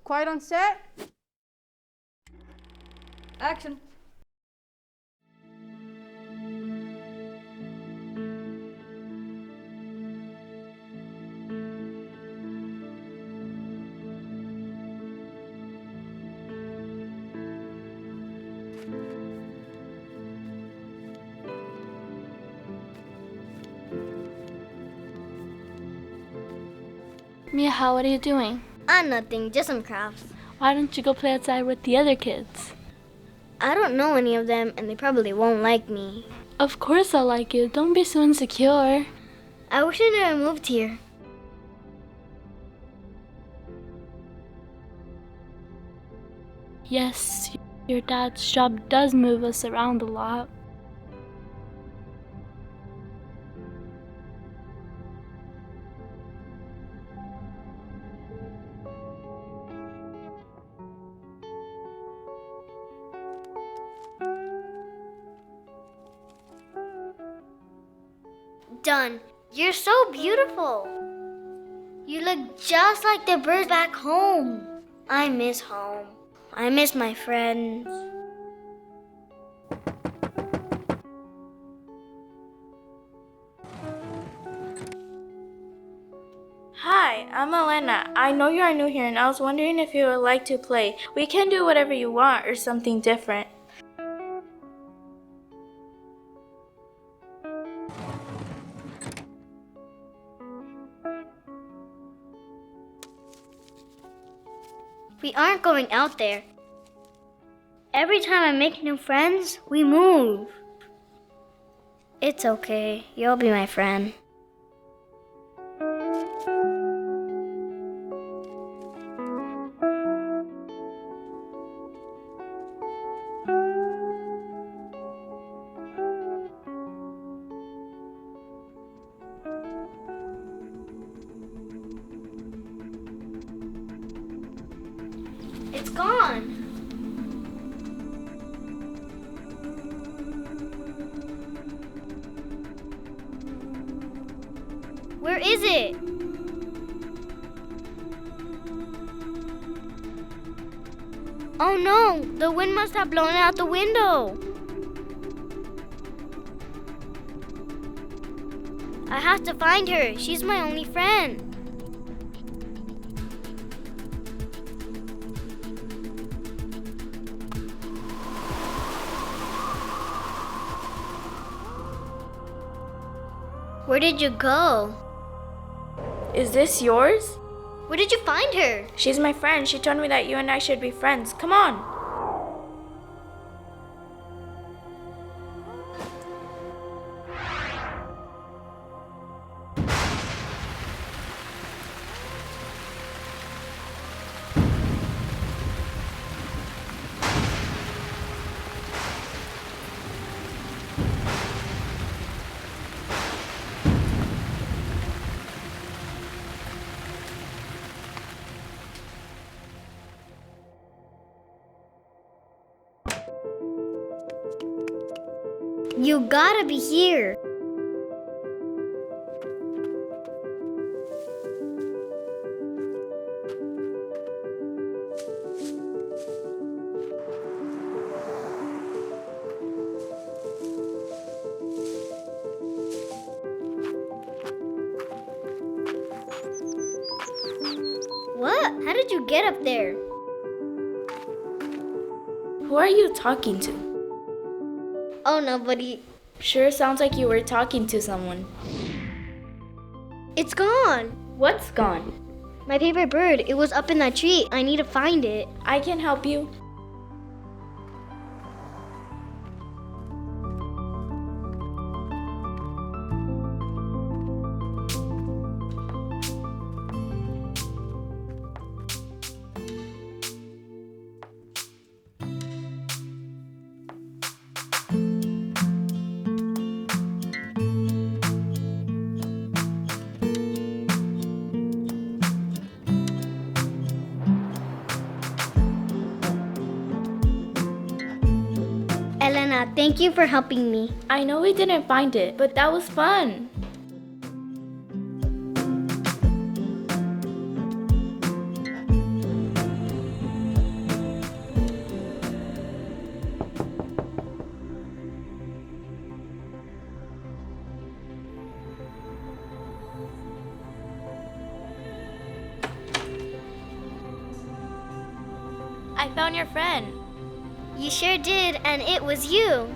Quiet on set. Action. Mia, what are you doing? Nothing, just some crafts. Why don't you go play outside with the other kids? I don't know any of them, and they probably won't like me. Of course I'll like you. Don't be so insecure. I wish I never moved here. Yes, your dad's job does move us around a lot. Done. You're so beautiful. You look just like the birds back home. I miss home. I miss my friends. Hi, I'm Elena. I know you are new here and I was wondering if you would like to play. We can do whatever you want or something different. We aren't going out there. Every time I make new friends, we move. It's okay. You'll be my friend. It's gone. Where is it? Oh no, the wind must have blown it out the window. I have to find her. She's my only friend. Where did you go? Is this yours? Where did you find her? She's my friend. She told me that you and I should be friends. Come on. You gotta be here. What? How did you get up there? Who are you talking to? Oh, nobody. Sure sounds like you were talking to someone. It's gone. What's gone? My favorite bird. It was up in that tree. I need to find it. I can help you. Elena, thank you for helping me. I know we didn't find it, but that was fun. I found your friend. You sure did, and it was you.